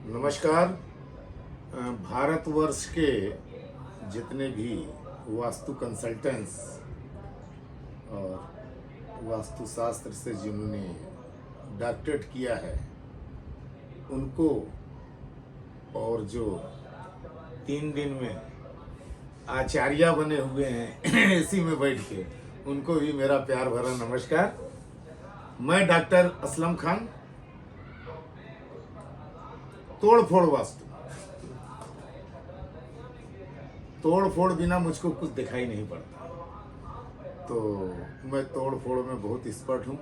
नमस्कार। भारतवर्ष के जितने भी वास्तु कंसल्टेंट्स और वास्तुशास्त्र से जिन्होंने डॉक्टरेट किया है उनको, और जो 3 दिन में आचार्य बने हुए हैं एसी में बैठ के, उनको भी मेरा प्यार भरा नमस्कार। मैं डॉक्टर असलम खान, तोड़ फोड़ वास्तु। तोड़ फोड़ बिना मुझको कुछ दिखाई नहीं पड़ता, तो मैं तोड़ फोड़ में बहुत एक्सपर्ट हूँ।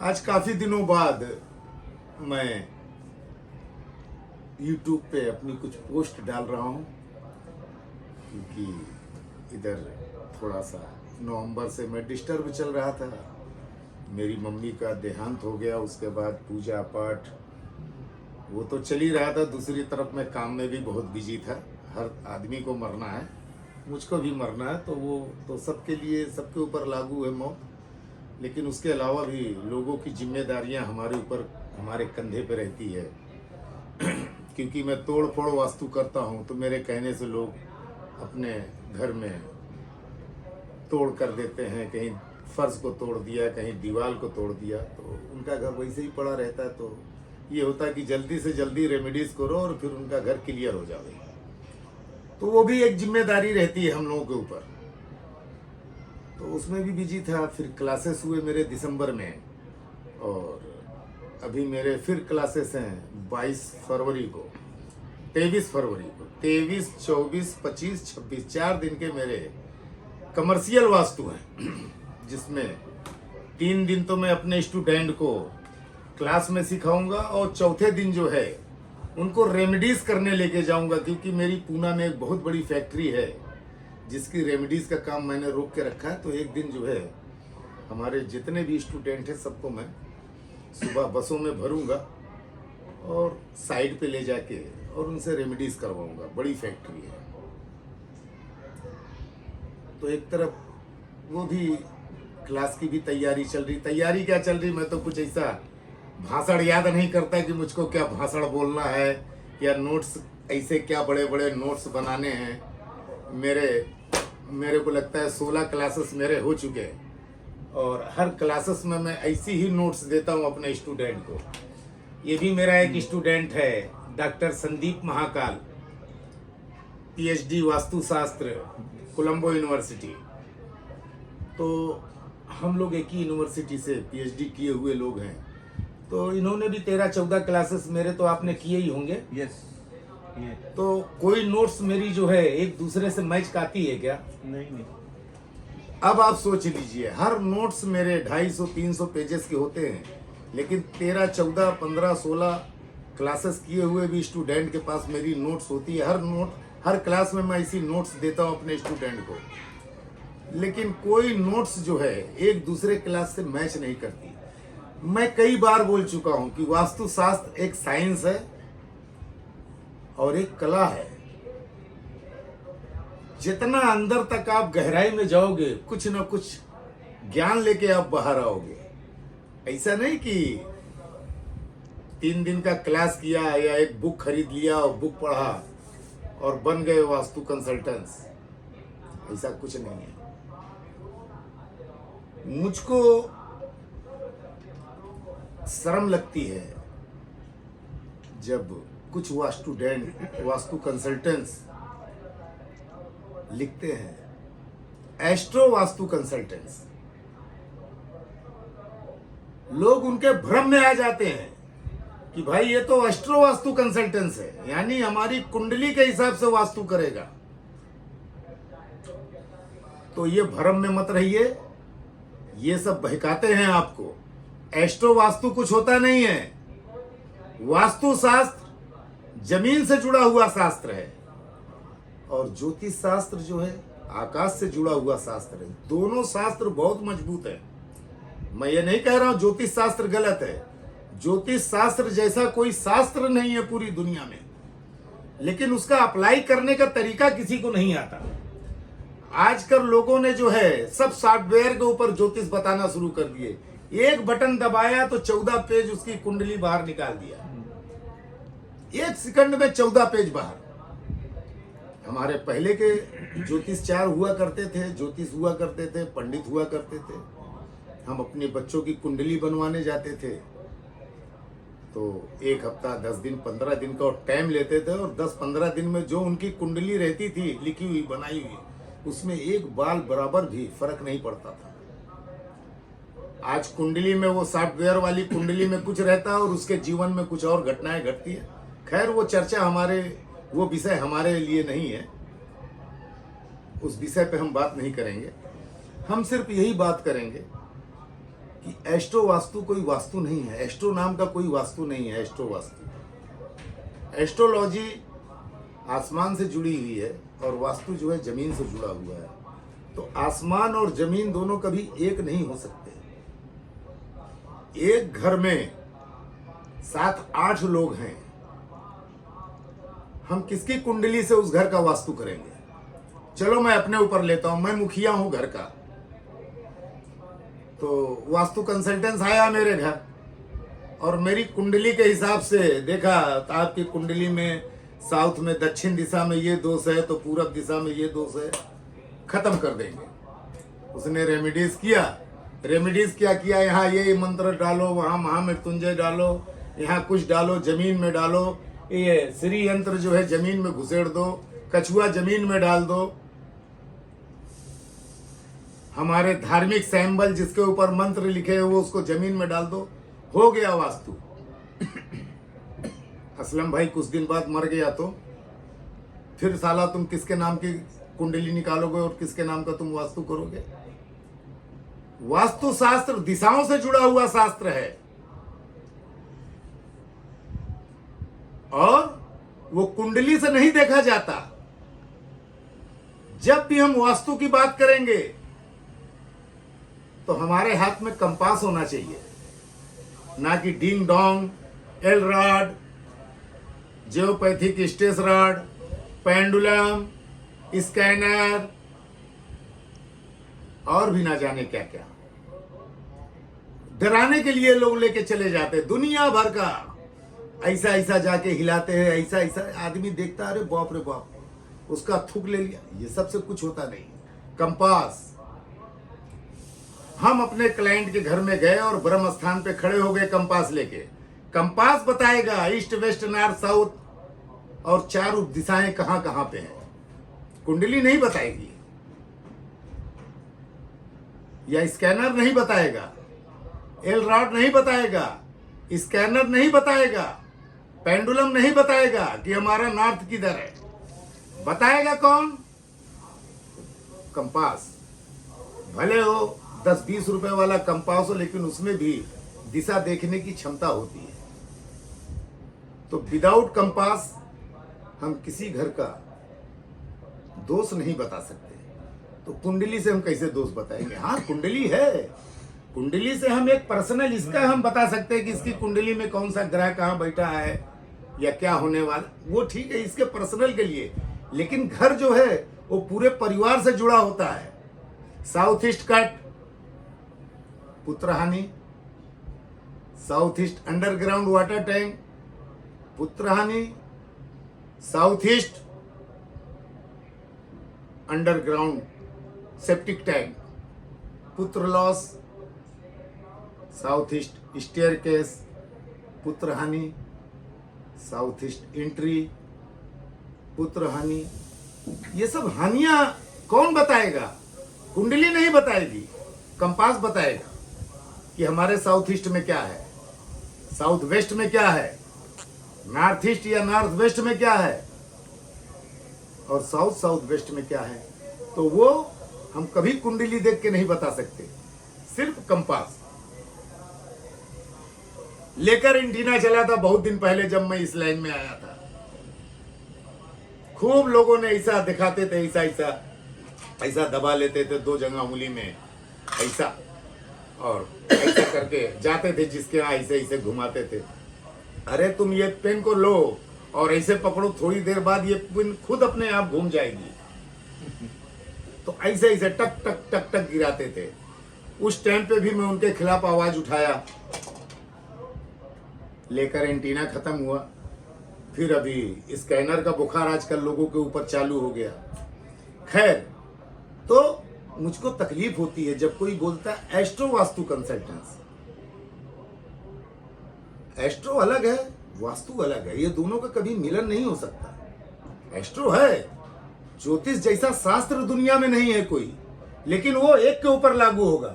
आज काफ़ी दिनों बाद मैं YouTube पे अपनी कुछ पोस्ट डाल रहा हूँ, क्योंकि इधर थोड़ा सा नवंबर से मैं डिस्टर्ब चल रहा था। मेरी मम्मी का देहांत हो गया, उसके बाद पूजा पाठ वो तो चल ही रहा था, दूसरी तरफ मैं काम में भी बहुत बिजी था। हर आदमी को मरना है, मुझको भी मरना है, तो वो तो सबके लिए, सबके ऊपर लागू है मौत। लेकिन उसके अलावा भी लोगों की जिम्मेदारियां हमारे ऊपर, हमारे कंधे पे रहती है। क्योंकि मैं तोड़ फोड़ वास्तु करता हूं, तो मेरे कहने से लोग अपने घर में तोड़ कर देते हैं। कहीं फर्श को तोड़ दिया, कहीं दीवार को तोड़ दिया, तो उनका घर वैसे ही पड़ा रहता है। तो ये होता है कि जल्दी से जल्दी रेमेडीज करो और फिर उनका घर क्लियर हो जाए। तो वो भी एक जिम्मेदारी रहती है हम लोगों के ऊपर, तो उसमें भी बिजी था। फिर क्लासेस हुए मेरे दिसंबर में, और अभी मेरे फिर क्लासेस हैं 22 फरवरी को, 23 फरवरी को, 23, 24, 25, 26, 4 दिन के मेरे कमर्शियल वास्तु हैं, जिसमें 3 दिन तो मैं अपने स्टूडेंट को क्लास में सिखाऊंगा, और चौथे दिन जो है उनको रेमेडीज करने लेके जाऊंगा। क्योंकि मेरी पूना में एक बहुत बड़ी फैक्ट्री है जिसकी रेमेडीज का काम मैंने रोक के रखा है। तो एक दिन जो है हमारे जितने भी स्टूडेंट हैं सबको मैं सुबह बसों में भरूंगा और साइड पे ले जाके और उनसे रेमेडीज करवाऊंगा। बड़ी फैक्ट्री है, तो एक तरफ वो भी क्लास की भी तैयारी चल रही। तैयारी क्या चल रही, मैं तो कुछ ऐसा भाषण याद नहीं करता कि मुझको क्या भाषण बोलना है, या नोट्स ऐसे क्या बड़े बड़े नोट्स बनाने हैं। मेरे को लगता है 16 क्लासेस मेरे हो चुके हैं, और हर क्लासेस में मैं ऐसी ही नोट्स देता हूं अपने स्टूडेंट को। ये भी मेरा एक स्टूडेंट है, डॉक्टर संदीप महाकाल, PhD वास्तुशास्त्र, कोलंबो यूनिवर्सिटी। तो हम लोग एक ही यूनिवर्सिटी से PhD किए हुए लोग हैं। तो इन्होंने भी 13-14 क्लासेस मेरे तो आपने किए ही होंगे। यस। तो कोई नोट्स मेरी जो है एक दूसरे से मैच आती है क्या? नहीं। अब आप सोच लीजिए, हर नोट्स मेरे 250-300 पेजेस के होते हैं, लेकिन 13, 14, 15, 16 क्लासेस किए हुए भी स्टूडेंट के पास मेरी नोट्स होती है। हर क्लास में मैं ऐसी नोट्स देता हूँ अपने स्टूडेंट को, लेकिन कोई नोट्स जो है एक दूसरे क्लास से मैच नहीं करती। मैं कई बार बोल चुका हूं कि वास्तुशास्त्र एक साइंस है और एक कला है। जितना अंदर तक आप गहराई में जाओगे, कुछ ना कुछ ज्ञान लेके आप बाहर आओगे। ऐसा नहीं कि 3 दिन का क्लास किया या एक बुक खरीद लिया और बुक पढ़ा और बन गए वास्तु कंसल्टेंट्स। ऐसा कुछ नहीं है। मुझको शर्म लगती है जब कुछ वास्तु कंसल्टेंट्स लिखते हैं एस्ट्रो वास्तु कंसल्टेंट्स। लोग उनके भ्रम में आ जाते हैं कि भाई ये तो एस्ट्रो वास्तु कंसल्टेंट्स है, यानी हमारी कुंडली के हिसाब से वास्तु करेगा। तो ये भ्रम में मत रहिए, ये सब बहकाते हैं आपको। एस्ट्रो वास्तु कुछ होता नहीं है। वास्तु शास्त्र जमीन से जुड़ा हुआ शास्त्र है, और ज्योतिष शास्त्र जो है आकाश से जुड़ा हुआ शास्त्र है। दोनों शास्त्र बहुत मजबूत है। मैं ये नहीं कह रहा हूं ज्योतिष शास्त्र गलत है। ज्योतिष शास्त्र जैसा कोई शास्त्र नहीं है पूरी दुनिया में, लेकिन उसका अप्लाई करने का तरीका किसी को नहीं आता। आजकल लोगों ने जो है सब सॉफ्टवेयर के ऊपर ज्योतिष बताना शुरू कर दिए। एक बटन दबाया तो 14 पेज उसकी कुंडली बाहर निकाल दिया। 1 सेकंड में 14 पेज बाहर। हमारे पहले के ज्योतिषचार हुआ करते थे, ज्योतिष हुआ करते थे, पंडित हुआ करते थे। हम अपने बच्चों की कुंडली बनवाने जाते थे तो 1 हफ्ता, 10 दिन, 15 दिन का टाइम लेते थे, और 10-15 दिन में जो उनकी कुंडली रहती थी लिखी हुई, बनाई हुई, उसमें एक बाल बराबर भी फर्क नहीं पड़ता था। आज कुंडली में, वो सॉफ्टवेयर वाली कुंडली में कुछ रहता है और उसके जीवन में कुछ और घटनाएं घटती है। खैर, वो चर्चा वो विषय हमारे लिए नहीं है, उस विषय पे हम बात नहीं करेंगे। हम सिर्फ यही बात करेंगे कि एस्ट्रो वास्तु कोई वास्तु नहीं है, एस्ट्रो नाम का कोई वास्तु नहीं है। एस्ट्रो वास्तु, एस्ट्रोलॉजी आसमान से जुड़ी हुई है और वास्तु जो है जमीन से जुड़ा हुआ है। तो आसमान और जमीन दोनों कभी एक नहीं हो सकते। एक घर में 7-8 लोग हैं, हम किसकी कुंडली से उस घर का वास्तु करेंगे? चलो मैं अपने ऊपर लेता हूं, मैं मुखिया हूं घर का, तो वास्तु कंसल्टेंट आया मेरे घर और मेरी कुंडली के हिसाब से देखा, तो आपकी कुंडली में साउथ में, दक्षिण दिशा में ये दोष है, तो पूरब दिशा में ये दोष है, खत्म कर देंगे। उसने रेमेडीज किया, क्या किया, यहाँ ये मंत्र डालो, वहाँ महामृत्युंजय डालो, यहाँ कुछ डालो, जमीन में डालो, ये श्री यंत्र जो है जमीन में घुसेड़ दो, कछुआ जमीन में डाल दो, हमारे धार्मिक सिंबल जिसके ऊपर मंत्र लिखे हैं वो उसको जमीन में डाल दो, हो गया वास्तु। असलम भाई कुछ दिन बाद मर गया तो फिर साला तुम किसके नाम की कुंडली निकालोगे और किसके नाम का तुम वास्तु करोगे? वास्तु शास्त्र दिशाओं से जुड़ा हुआ शास्त्र है और वो कुंडली से नहीं देखा जाता। जब भी हम वास्तु की बात करेंगे तो हमारे हाथ में कंपास होना चाहिए, ना कि ding dong, L rod, geopathic stress rod, pendulum, scanner और भी ना जाने क्या क्या। डराने के लिए लोग लेके चले जाते, दुनिया भर का ऐसा ऐसा जाके हिलाते हैं, ऐसा ऐसा आदमी देखता, अरे बाप रे बाप, उसका थूक ले लिया। ये सबसे कुछ होता नहीं। कंपास, हम अपने क्लाइंट के घर में गए और ब्रह्म स्थान पे खड़े हो गए कंपास लेके। कंपास बताएगा ईस्ट, वेस्ट, नॉर्थ, साउथ और चारों दिशाएं कहां कहां पे हैं। कुंडली नहीं बताएगी, या स्कैनर नहीं बताएगा, एल रॉड नहीं बताएगा, स्कैनर नहीं बताएगा, पेंडुलम नहीं बताएगा कि हमारा नॉर्थ किधर है। बताएगा कौन? कंपास। भले हो 10-20 रुपए वाला कंपास हो, लेकिन उसमें भी दिशा देखने की क्षमता होती है। तो विदाउट कंपास हम किसी घर का दोष नहीं बता सकते। तो कुंडली से हम कैसे दोष बताएंगे? हाँ, कुंडली है, कुंडली से हम एक पर्सनल इसका हम बता सकते हैं कि इसकी कुंडली में कौन सा ग्रह कहाँ बैठा है या क्या होने वाला, वो ठीक है इसके पर्सनल के लिए। लेकिन घर जो है वो पूरे परिवार से जुड़ा होता है। साउथ ईस्ट कट, पुत्र हानि। South east underground water tank, पुत्र हानि। South east underground septic tank, पुत्र लॉस। साउथ ईस्ट स्टेयरकेस, पुत्र हानि। साउथ ईस्ट एंट्री, पुत्र हानि। ये सब हानियां कौन बताएगा? कुंडली नहीं बताएगी, कंपास बताएगा कि हमारे साउथ ईस्ट में क्या है, साउथ वेस्ट में क्या है, नॉर्थ ईस्ट या नॉर्थ वेस्ट में क्या है और साउथ वेस्ट में क्या है। तो वो हम कभी कुंडली देख के नहीं बता सकते, सिर्फ कंपास। लेकर एंटीना चला था बहुत दिन पहले जब मैं इस लाइन में आया था। खूब लोगों ने ऐसा दिखाते थे, ऐसा ऐसा ऐसा दबा लेते थे 2 जगह उंगली में ऐसा, और ऐसा करके जाते थे जिसके यहाँ ऐसे ऐसे घुमाते थे। अरे तुम ये पेन को लो और ऐसे पकड़ो, थोड़ी देर बाद ये पेन खुद अपने आप घूम जाएगी। तो ऐसे ऐसे टक टक टक टक गिराते थे। उस टाइम पे भी मैं उनके खिलाफ आवाज उठाया। लेकर एंटीना खत्म हुआ, फिर अभी स्कैनर का बुखार आजकल लोगों के ऊपर चालू हो गया। खैर, तो मुझको तकलीफ होती है जब कोई बोलता है एस्ट्रो वास्तु कंसल्टेंसी। एस्ट्रो अलग है, वास्तु अलग है, ये दोनों का कभी मिलन नहीं हो सकता। एस्ट्रो है, ज्योतिष जैसा शास्त्र दुनिया में नहीं है कोई, लेकिन वो एक के ऊपर लागू होगा।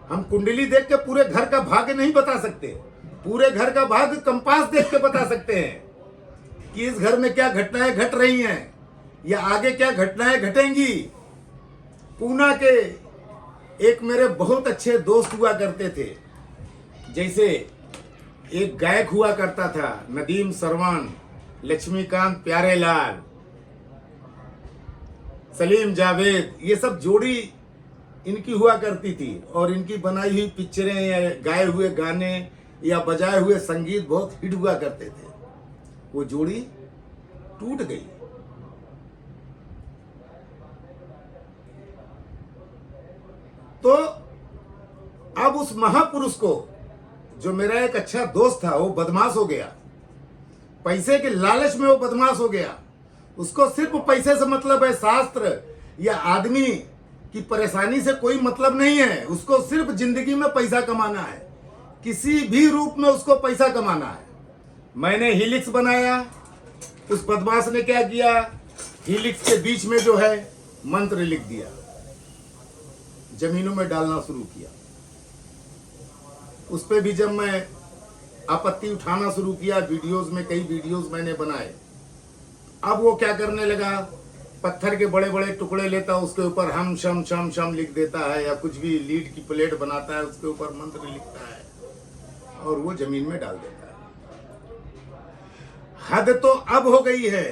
हम कुंडली देख के पूरे घर का भाग्य नहीं बता सकते, पूरे घर का भाग्य कंपास देख के बता सकते हैं कि इस घर में क्या घटनाएं घट रही हैं या आगे क्या घटनाएं घटेंगी। पूना के एक मेरे बहुत अच्छे दोस्त हुआ करते थे, जैसे एक गायक हुआ करता था नदीम सरवन, लक्ष्मीकांत प्यारेलाल, सलीम जावेद, ये सब जोड़ी इनकी हुआ करती थी और इनकी बनाई हुई पिक्चरें या गाए हुए गाने या बजाए हुए संगीत बहुत हिट हुआ करते थे। वो जोड़ी टूट गई। तो अब उस महापुरुष को, जो मेरा एक अच्छा दोस्त था, वो बदमाश हो गया। पैसे के लालच में वो बदमाश हो गया। उसको सिर्फ पैसे से मतलब है, शास्त्र या आदमी की परेशानी से कोई मतलब नहीं है। उसको सिर्फ जिंदगी में पैसा कमाना है, किसी भी रूप में उसको पैसा कमाना है। मैंने हीलिक्स बनाया, उस बदमाश ने क्या किया, हीलिक्स के बीच में जो है मंत्र लिख दिया, जमीनों में डालना शुरू किया। उस पे भी जब मैं आपत्ति उठाना शुरू किया, वीडियोस में कई वीडियोस मैंने बनाए। अब वो क्या करने लगा, पत्थर के बड़े बड़े टुकड़े लेता, उसके ऊपर हम शम शम शम लिख देता है, या कुछ भी लीड की प्लेट बनाता है, उसके ऊपर मंत्र लिखता है और वो जमीन में डाल देता है। हद तो अब हो गई है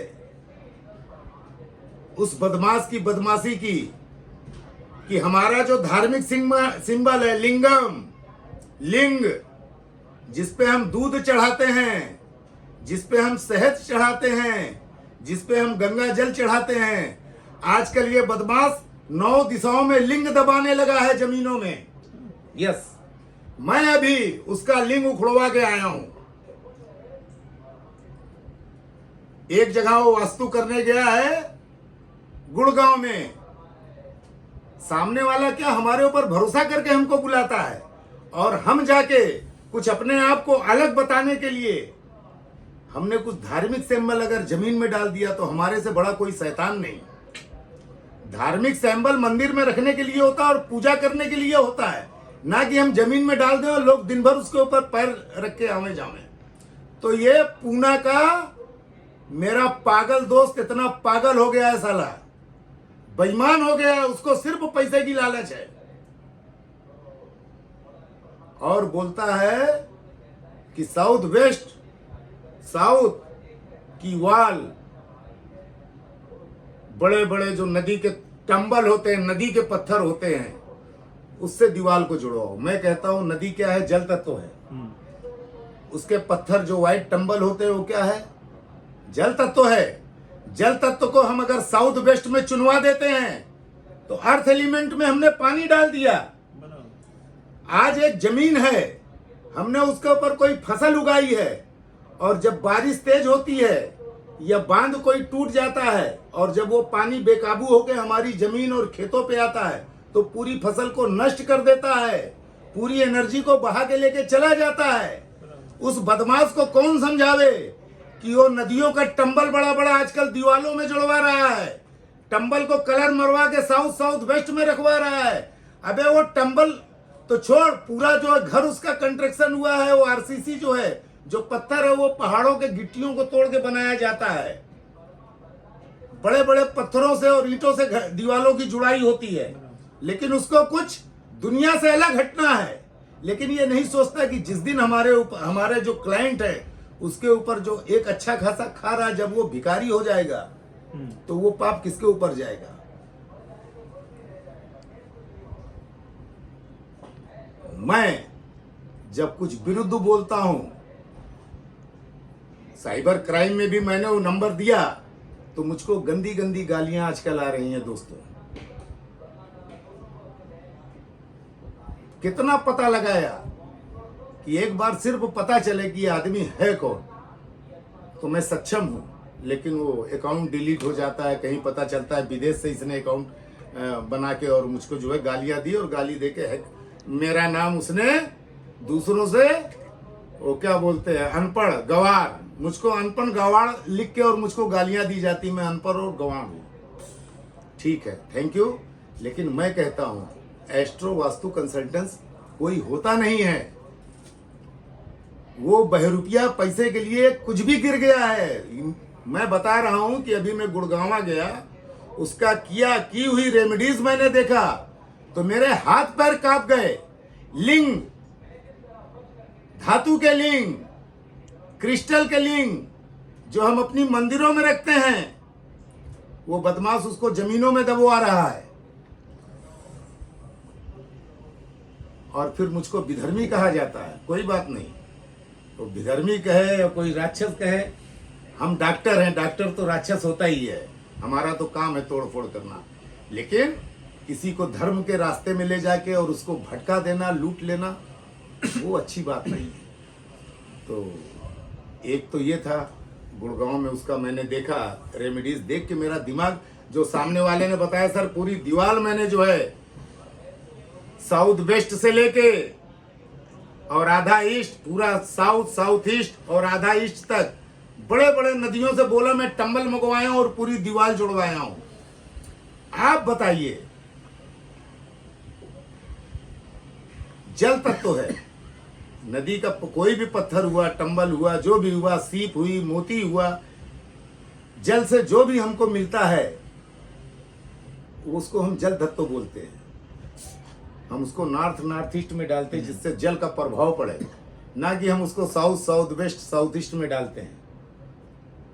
उस बदमाश की बदमाशी की कि हमारा जो धार्मिक सिंबल है लिंगम, लिंग, जिस पे हम दूध चढ़ाते हैं, जिस पे हम शहद चढ़ाते हैं, जिस पे हम गंगा जल चढ़ाते हैं, आजकल ये बदमाश 9 दिशाओं में लिंग दबाने लगा है जमीनों में। यस, मैं अभी उसका लिंग उखड़वा के आया हूं। एक जगह वो वास्तु करने गया है गुड़गांव में। सामने वाला क्या हमारे ऊपर भरोसा करके हमको बुलाता है, और हम जाके कुछ अपने आप को अलग बताने के लिए हमने कुछ धार्मिक सिंबल अगर जमीन में डाल दिया तो हमारे से बड़ा कोई शैतान नहीं। धार्मिक सिंबल मंदिर में रखने के लिए होता है और पूजा करने के लिए होता है, ना कि हम जमीन में डाल दें और लोग दिन भर उसके ऊपर पैर रख के आवे जावे। तो ये पूना का मेरा पागल दोस्त इतना पागल हो गया है, साला बेईमान हो गया है, उसको सिर्फ पैसे की लालच है। और बोलता है कि साउथ की वाल, बड़े बड़े जो नदी के टंबल होते हैं, नदी के पत्थर होते हैं, उससे दीवार को जुड़वाओ। मैं कहता हूं नदी क्या है, जल तत्व है। उसके पत्थर जो व्हाइट टंबल होते हैं वो क्या है, जल तत्व है। जल तत्व को हम अगर साउथ वेस्ट में चुनवा देते हैं तो अर्थ एलिमेंट में हमने पानी डाल दिया। आज एक जमीन है, हमने उसके ऊपर कोई फसल उगाई है, और जब बारिश तेज होती है या बांध कोई टूट जाता है और जब वो पानी बेकाबू होकर हमारी जमीन और खेतों पे आता है तो पूरी फसल को नष्ट कर देता है, पूरी एनर्जी को बहा के लेके चला जाता है। उस बदमाश को कौन समझावे कि वो नदियों का टंबल बड़ा बड़ा आजकल दीवालों में जुड़वा रहा है, टंबल को कलर मरवा के साउथ वेस्ट में रखवा रहा है। अबे वो टंबल तो छोड़, पूरा जो घर उसका कंस्ट्रक्शन हुआ है, वो आरसीसी जो है, जो पत्थर है, वो पहाड़ों के गिट्टियों को तोड़ के बनाया जाता है। बड़े बड़े पत्थरों से और ईंटों से दीवालों की जुड़ाई होती है, लेकिन उसको कुछ दुनिया से अलग हटना है। लेकिन ये नहीं सोचता कि जिस दिन हमारे जो क्लाइंट है उसके ऊपर जो एक अच्छा खासा खा रहा है, जब वो भिखारी हो जाएगा तो वो पाप किसके ऊपर जाएगा। मैं जब कुछ विरुद्ध बोलता हूं, साइबर क्राइम में भी मैंने वो नंबर दिया, तो मुझको गंदी गंदी गालियां आजकल आ रही हैं। दोस्तों, कितना पता लगाया कि एक बार सिर्फ पता चले कि ये आदमी है कौन, तो मैं सक्षम हूँ, लेकिन वो अकाउंट डिलीट हो जाता है, कहीं पता चलता है विदेश से इसने अकाउंट बना के और मुझको जो है गालियाँ दी, और गाली दे के है मेरा नाम उसने दूसरों से वो क्या बोलते हैं अनपढ़ गवार, मुझको अनपढ़ गवार लिख के और मुझको गालियाँ दी जाती, मैं अनपढ़ और गवार हूँ। ठीक है, थैंक यू। लेकिन मैं कहता हूँ एस्ट्रो वास्तु कंसल्टेंस कोई होता नहीं है, वो बहरूपिया पैसे के लिए कुछ भी गिर गया है। मैं बता रहा हूं कि अभी मैं गुड़गांवा गया, उसका की हुई रेमेडीज मैंने देखा तो मेरे हाथ पैर कांप गए। लिंग, धातु के लिंग, क्रिस्टल के लिंग जो हम अपनी मंदिरों में रखते हैं, वो बदमाश उसको जमीनों में दबवा रहा है, और फिर मुझको विधर्मी कहा जाता है। कोई बात नहीं, तो विधर्मी कहे या कोई राक्षस कहे, हम डॉक्टर हैं, डॉक्टर तो राक्षस होता ही है, हमारा तो काम है तोड़ फोड़ करना। लेकिन किसी को धर्म के रास्ते में ले जाके और उसको भटका देना, लूट लेना, वो अच्छी बात नहीं है। तो एक तो ये था गुड़गांव में, उसका मैंने देखा रेमेडीज, देख के मेरा दिमाग, जो सामने वाले ने बताया सर पूरी दीवार मैंने जो है साउथ वेस्ट से लेके और आधा ईस्ट, पूरा साउथ ईस्ट और आधा ईस्ट तक बड़े बड़े नदियों से बोला मैं टंबल मंगवाया हूं और पूरी दीवार जुड़वाया हूं। आप बताइए, जल तत्व है, नदी का कोई भी पत्थर हुआ, टंबल हुआ, जो भी हुआ, सीप हुई, मोती हुआ, जल से जो भी हमको मिलता है उसको हम जल तत्व बोलते हैं। हम उसको नॉर्थ ईस्ट में डालते हैं जिससे जल का प्रभाव पड़े, ना कि हम उसको साउथ वेस्ट साउथ ईस्ट में डालते हैं।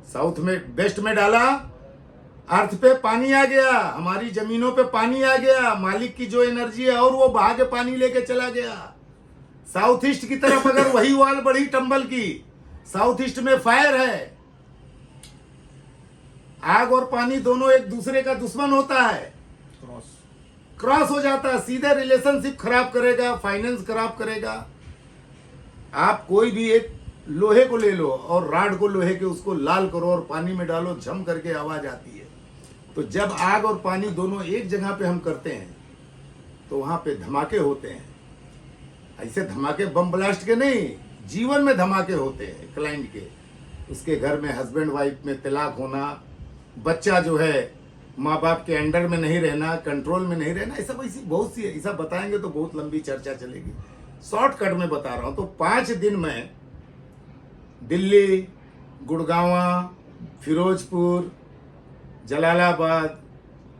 साउथ में वेस्ट में डाला, अर्थ पे पानी आ गया, हमारी जमीनों पे पानी आ गया, मालिक की जो एनर्जी है और वो बहा के पानी लेके चला गया। साउथ ईस्ट की तरफ अगर वही वाल बढ़ी टंबल की, साउथ ईस्ट में फायर है, आग और पानी दोनों एक दूसरे का दुश्मन होता है, क्रॉस हो जाता है, सीधे रिलेशनशिप खराब करेगा, फाइनेंस खराब करेगा। आप कोई भी एक लोहे को ले लो और राड को लोहे के उसको लाल करो और पानी में डालो, झम करके आवाज आती है। तो जब आग और पानी दोनों एक जगह पे हम करते हैं तो वहां पे धमाके होते हैं। ऐसे धमाके बम ब्लास्ट के नहीं, जीवन में धमाके होते हैं क्लाइंट के, उसके घर में हस्बैंड वाइफ में तलाक होना, बच्चा जो है माँ बाप के अंडर में नहीं रहना, कंट्रोल में नहीं रहना, ऐसा वैसी बहुत सी ऐसा बताएंगे तो बहुत लंबी चर्चा चलेगी। शॉर्टकट में बता रहा हूं। तो 5 दिन में दिल्ली, गुड़गांवा, फिरोजपुर, जलालाबाद,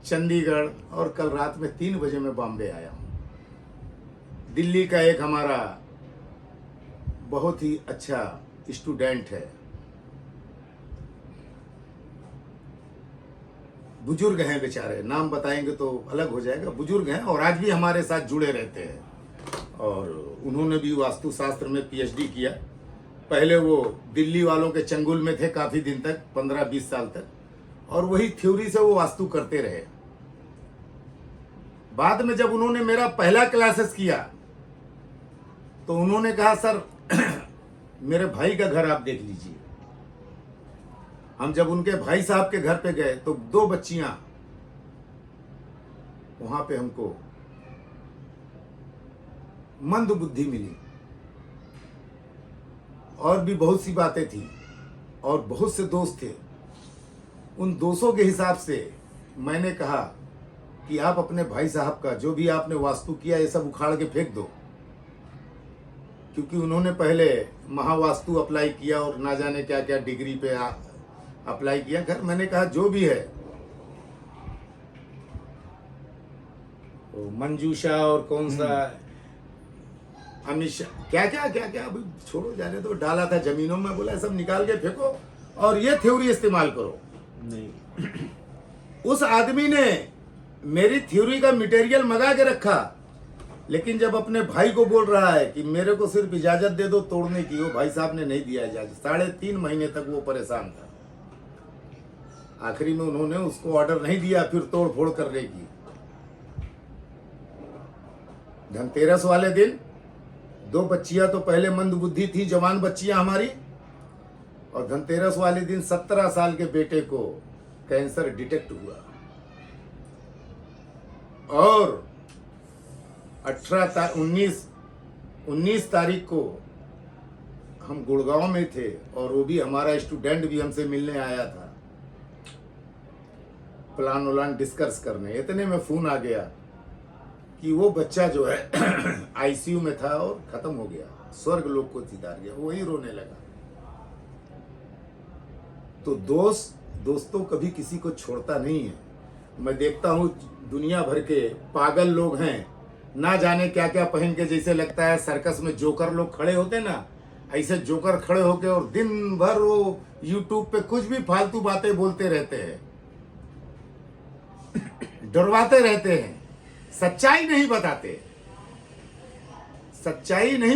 चंडीगढ़ और कल रात में 3 बजे मैं बॉम्बे आया हूं। दिल्ली का एक हमारा बहुत ही अच्छा स्टूडेंट है, बुजुर्ग हैं बेचारे, नाम बताएंगे तो अलग हो जाएगा, बुजुर्ग हैं और आज भी हमारे साथ जुड़े रहते हैं। और उन्होंने भी वास्तुशास्त्र में पीएचडी किया। पहले वो दिल्ली वालों के चंगुल में थे काफी दिन तक, 15-20 साल तक, और वही थ्योरी से वो वास्तु करते रहे। बाद में जब उन्होंने मेरा पहला क्लासेस किया तो उन्होंने कहा सर मेरे भाई का घर आप देख लीजिए। हम जब उनके भाई साहब के घर पे गए तो 2 बच्चियां वहां पे हमको मंद बुद्धि मिली, और भी बहुत सी बातें थी और बहुत से दोस्त थे। उन दोस्तों के हिसाब से मैंने कहा कि आप अपने भाई साहब का जो भी आपने वास्तु किया ये सब उखाड़ के फेंक दो, क्योंकि उन्होंने पहले महावास्तु अप्लाई किया और ना जाने क्या क्या डिग्री पे अप्लाई किया। घर मैंने कहा जो भी है, तो मंजूषा और कौन सा अमित क्या क्या क्या क्या अभी छोड़ो, जाने तो डाला था जमीनों में, बोला सब निकाल के फेंको और ये थ्योरी इस्तेमाल करो। नहीं, उस आदमी ने मेरी थ्योरी का मटेरियल मंगा के रखा, लेकिन जब अपने भाई को बोल रहा है कि मेरे को सिर्फ इजाजत दे दो तोड़ने की, वो भाई साहब ने नहीं दिया इजाजत। 3.5 महीने तक वो परेशान था। आखिरी में उन्होंने उसको ऑर्डर नहीं दिया फिर तोड़ फोड़ करने की। धनतेरस वाले दिन 2 बच्चियां तो पहले मंद बुद्धि थी, जवान बच्चियां हमारी, और धनतेरस वाले दिन 17 साल के बेटे को कैंसर डिटेक्ट हुआ। और 19 तारीख को हम गुड़गांव में थे और वो भी हमारा स्टूडेंट भी हमसे मिलने आया था, प्लान उलान डिस्कस करने। इतने में फोन आ गया कि वो बच्चा जो है आईसीयू में था और खत्म हो गया, स्वर्ग लोक को सिधार गया। वही रोने लगा। तो दोस्तों कभी किसी को छोड़ता नहीं है। मैं देखता हूँ दुनिया भर के पागल लोग हैं, ना जाने क्या क्या पहन के, जैसे लगता है सर्कस में जोकर लोग खड़े होते ना, ऐसे जोकर खड़े होके और दिन भर वो यूट्यूब पे कुछ भी फालतू बातें बोलते रहते हैं, डरवाते रहते हैं, सच्चाई नहीं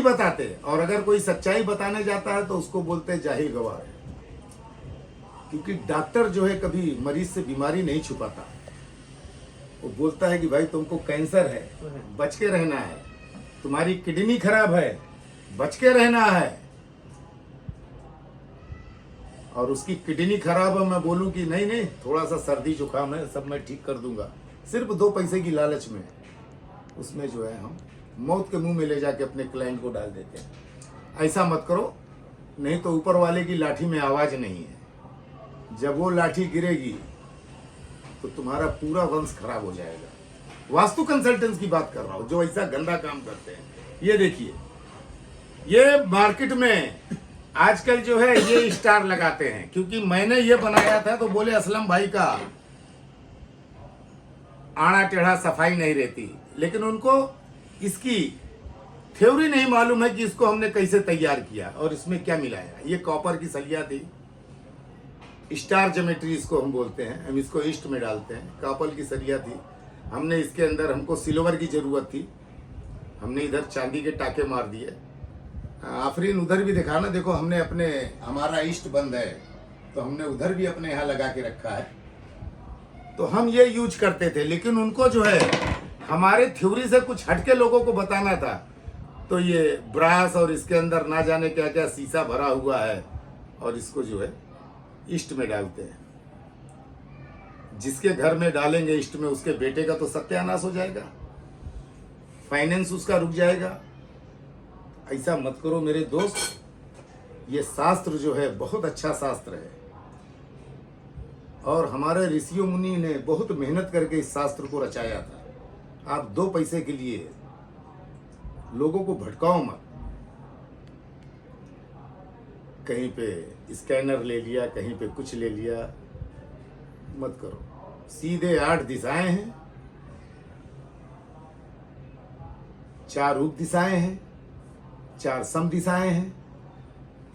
बताते। और अगर कोई सच्चाई बताने जाता है तो उसको बोलते हैं जाहिल गवार। क्योंकि डॉक्टर जो है कभी मरीज से बीमारी नहीं छुपाता। वो बोलता है कि भाई तुमको कैंसर है, बच के रहना है, तुम्हारी किडनी खराब है, बच के रहना है। और उसकी किडनी खराब है, मैं बोलूं कि नहीं थोड़ा सा सर्दी जुकाम है, सब मैं ठीक कर दूंगा, सिर्फ 2 पैसे की लालच में, उसमें जो है हम मौत के मुंह में ले जाके अपने क्लाइंट को डाल देते हैं। ऐसा मत करो, नहीं तो ऊपर वाले की लाठी में आवाज नहीं है। जब वो लाठी गिरेगी तो तुम्हारा पूरा वंश खराब हो जाएगा। वास्तु कंसल्टेंट्स की बात कर रहा हूं, जो ऐसा गंदा काम करते हैं। ये देखिए, ये मार्केट में आजकल जो है ये स्टार लगाते हैं। क्योंकि मैंने ये बनाया था तो बोले असलम भाई का आड़ा टेढ़ा सफाई नहीं रहती, लेकिन उनको इसकी थ्योरी नहीं मालूम है कि इसको हमने कैसे तैयार किया और इसमें क्या मिलाया। ये कॉपर की सलिया थी, स्टार ज्योमेट्री इसको हम बोलते हैं, हम इसको ईस्ट में डालते हैं। कॉपर की सरिया थी, हमने इसके अंदर, हमको सिल्वर की जरूरत थी, हमने इधर चांदी के टाके मार दिए। आफरीन उधर भी दिखा ना, देखो हमने अपने, हमारा ईस्ट बंद है तो हमने उधर भी अपने यहाँ लगा के रखा है। तो हम ये यूज करते थे, लेकिन उनको जो है हमारे थ्योरी से कुछ हटके लोगों को बताना था। तो ये ब्रास और इसके अंदर ना जाने क्या क्या शीशा भरा हुआ है और इसको जो है ईस्ट में डालते हैं। जिसके घर में डालेंगे ईस्ट में, उसके बेटे का तो सत्यानाश हो जाएगा, फाइनेंस उसका रुक जाएगा। ऐसा मत करो मेरे दोस्त। ये शास्त्र जो है बहुत अच्छा शास्त्र है और हमारे ऋषियों मुनि ने बहुत मेहनत करके इस शास्त्र को रचाया था। आप 2 पैसे के लिए लोगों को भटकाओ मत। कहीं पे स्कैनर ले लिया, कहीं पे कुछ ले लिया, मत करो। सीधे 8 दिशाएं हैं, 4 रूप दिशाएं हैं, 4 सम दिशाएं हैं,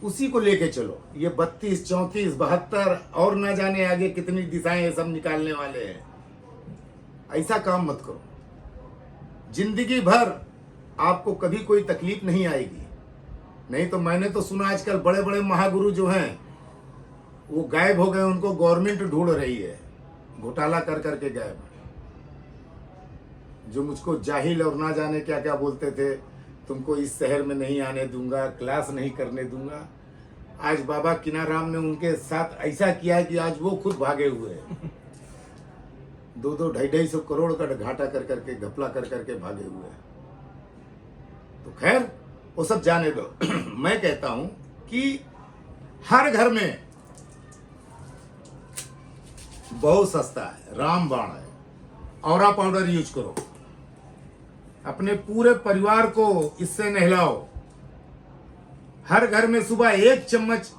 उसी को लेके चलो। ये 32, 34, 72 और ना जाने आगे कितनी दिशाएं ये सब निकालने वाले हैं। ऐसा काम मत करो। जिंदगी भर आपको कभी कोई तकलीफ नहीं आएगी। नहीं तो मैंने तो सुना आजकल बड़े बड़े महागुरु जो हैं वो गायब हो गए, उनको गवर्नमेंट ढूंढ रही है, घोटाला कर करके गायब। जो मुझको जाहिल और ना जाने क्या क्या बोलते थे, तुमको इस शहर में नहीं आने दूंगा, क्लास नहीं करने दूंगा। आज बाबा किनाराम ने उनके साथ ऐसा किया है कि आज वो खुद भागे हुए हैं। 2-2, 250 करोड़ का घाटा कर करके, घपला कर करके भागे हुए हैं। तो खैर वो सब जाने दो। मैं कहता हूं कि हर घर में बहुत सस्ता है, रामबाण है, औरा पाउडर यूज करो। अपने पूरे परिवार को इससे नहलाओ। हर घर में सुबह 1 चम्मच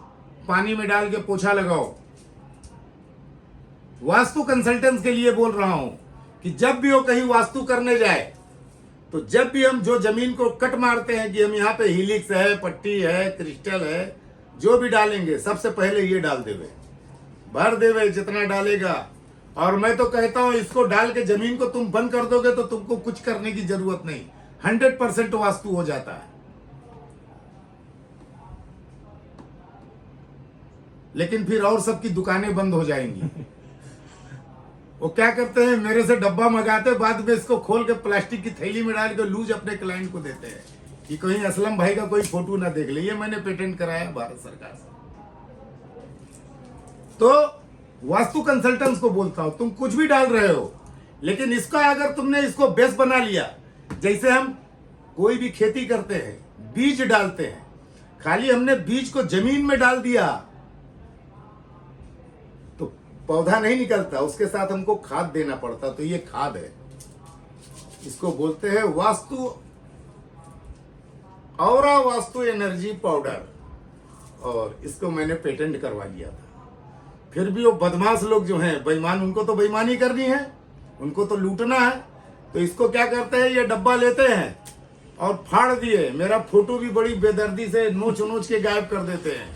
पानी में डाल के पोछा लगाओ। वास्तु कंसल्टेंट्स के लिए बोल रहा हूं कि जब भी वो कहीं वास्तु करने जाए, तो जब भी हम जो जमीन को कट मारते हैं कि हम यहाँ पे हीलिक्स है, पट्टी है, क्रिस्टल है, जो भी डालेंगे सबसे पहले ये डाल देवे, भर देवे जितना डालेगा। और मैं तो कहता हूं इसको डाल के जमीन को तुम बंद कर दोगे तो तुमको कुछ करने की जरूरत नहीं, 100% वास्तु हो जाता है। लेकिन फिर और सबकी दुकानें बंद हो जाएंगी। वो क्या करते हैं, मेरे से डब्बा मंगाते, बाद में इसको खोल के प्लास्टिक की थैली में डाल के लूज अपने क्लाइंट को देते हैं कि कहीं असलम भाई का कोई फोटो ना देख ले। ये मैंने पेटेंट कराया भारत सरकार से। तो वास्तु कंसल्टेंट्स को बोलता हूं, तुम कुछ भी डाल रहे हो, लेकिन इसका अगर तुमने इसको बेस बना लिया, जैसे हम कोई भी खेती करते हैं, बीज डालते हैं, खाली हमने बीज को जमीन में डाल दिया तो पौधा नहीं निकलता, उसके साथ हमको खाद देना पड़ता। तो ये खाद है, इसको बोलते हैं वास्तु औरा वास्तु एनर्जी पाउडर, और इसको मैंने पेटेंट करवा लिया था। फिर भी वो बदमाश लोग जो हैं बेईमान, उनको तो बेईमानी करनी है, उनको तो लूटना है। तो इसको क्या करते हैं, ये डब्बा लेते हैं और फाड़ दिए, मेरा फोटो भी बड़ी बेदर्दी से नोच नोच के गायब कर देते हैं,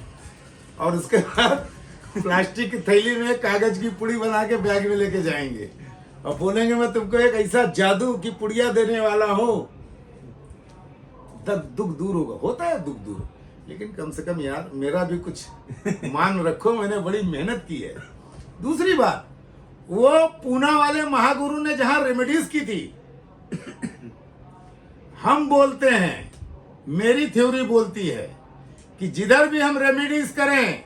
और उसके बाद प्लास्टिक की थैली में कागज की पुड़ी बना के बैग में लेके जाएंगे और बोलेंगे मैं तुमको एक ऐसा जादू की पुड़िया देने वाला हूं, दुख दूर होगा। होता है दुख दूर, लेकिन कम से कम यार मेरा भी कुछ मान रखो, मैंने बड़ी मेहनत की है। दूसरी बात, वो पूना वाले महागुरु ने जहां रेमेडीज की थी, हम बोलते हैं, मेरी थ्योरी बोलती है कि जिधर भी हम रेमेडीज करें,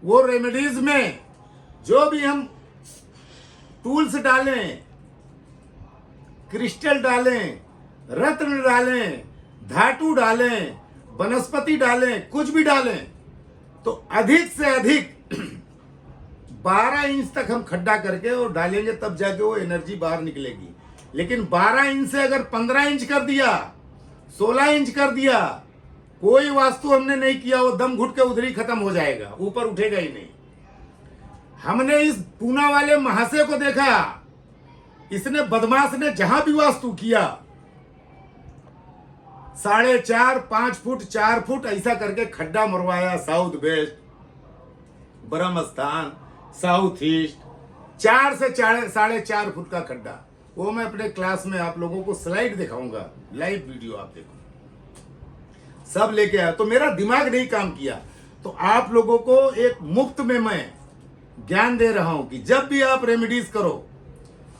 वो रेमेडीज में जो भी हम टूल्स डालें, क्रिस्टल डालें, रत्न डालें, धातु डालें, वनस्पति डालें, कुछ भी डालें, तो अधिक से अधिक 12 इंच तक हम खड्डा करके और डालेंगे, तब जाके वो एनर्जी बाहर निकलेगी। लेकिन 12 इंच से अगर 15 इंच कर दिया, 16 इंच कर दिया, कोई वास्तु हमने नहीं किया, वो दम घुट के उधर ही खत्म हो जाएगा, ऊपर उठेगा ही नहीं। हमने इस पूना वाले महाशय को देखा, इसने बदमाश ने जहां भी वास्तु किया 4.5 5 फुट 4 फुट ऐसा करके खड्डा मरवाया, साउथ वेस्ट, ब्रह्म स्थान, साउथ ईस्ट, 4 से 4.5 फुट का खड्डा। वो मैं अपने क्लास में आप लोगों को स्लाइड दिखाऊंगा, लाइव वीडियो आप देखो, सब लेके आया। तो मेरा दिमाग नहीं काम किया। तो आप लोगों को एक मुफ्त में मैं ज्ञान दे रहा हूं कि जब भी आप रेमेडीज करो,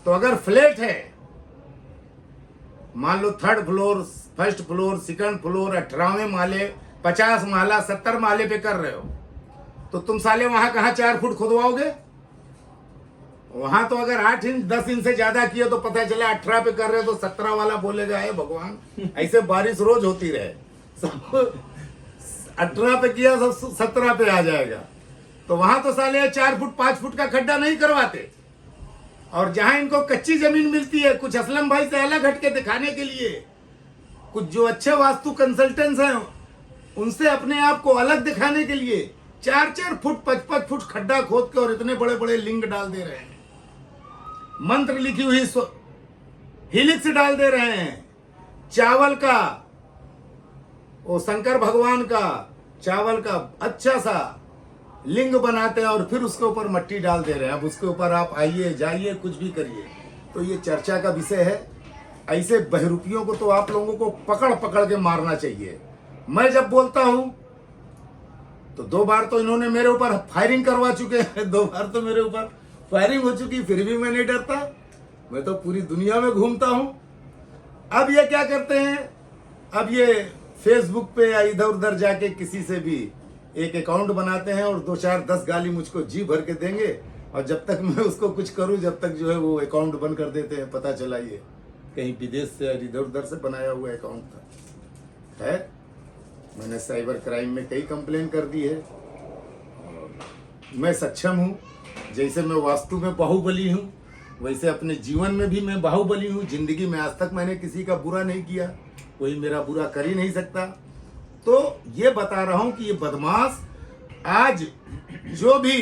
तो अगर फ्लैट है, मान लो 3rd floor, 1st floor, 2nd floor, 18वें माले, 50 माला, 70 माले पे कर रहे हो, तो तुम साले वहां कहां 4 फुट खुदवाओगे? वहां तो अगर 8 इंच 10 इंच से ज्यादा किया तो पता चला 18 पे कर रहे हो, तो 17 वाला बोलेगा है भगवान, ऐसे बारिश रोज होती रहे, सब 18 पे किया सब 17 पे आ जाएगा। तो वहां तो साले 4 फुट 5 फुट का खड्डा नहीं करवाते। और जहां इनको कच्ची जमीन मिलती है, कुछ असलम भाई से अलग हटके दिखाने के लिए, कुछ जो अच्छे वास्तु कंसल्टेंट्स हैं उनसे अपने आप को अलग दिखाने के लिए 4-4 फुट 5-5 फुट खड्डा खोद के और इतने बड़े बड़े लिंग डाल दे रहे हैं, मंत्र लिखी हुई हिलिक्स डाल दे रहे हैं, चावल का, वो शंकर भगवान का चावल का अच्छा सा लिंग बनाते हैं और फिर उसके ऊपर मिट्टी डाल दे रहे हैं। अब उसके ऊपर आप आइए जाइए कुछ भी करिए, तो ये चर्चा का विषय है। ऐसे बहरूपियों को तो आप लोगों को पकड़ पकड़ के मारना चाहिए। मैं जब बोलता हूं तो 2 बार तो इन्होंने मेरे ऊपर फायरिंग करवा चुके हैं, 2 बार तो मेरे ऊपर फायरिंग हो चुकी, फिर भी मैं नहीं डरता, मैं तो पूरी दुनिया में घूमता हूं। अब ये क्या करते हैं, अब ये फेसबुक पे या इधर उधर जाके किसी से भी एक अकाउंट बनाते हैं और 2 4 10 गाली मुझको जी भर के देंगे, और जब तक मैं उसको कुछ करूं, जब तक जो है वो अकाउंट बंद कर देते हैं। पता चला ये कहीं विदेश से इधर उधर से बनाया हुआ अकाउंट था। है, मैंने साइबर क्राइम में कई कंप्लेन कर दी है, और मैं सक्षम हूं। जैसे मैं वास्तु में बाहुबली हूं, वैसे अपने जीवन में भी मैं बाहुबली हूं। जिंदगी में आज तक मैंने किसी का बुरा नहीं किया, कोई मेरा बुरा कर ही नहीं सकता। तो ये बता रहा हूं कि ये बदमाश आज जो भी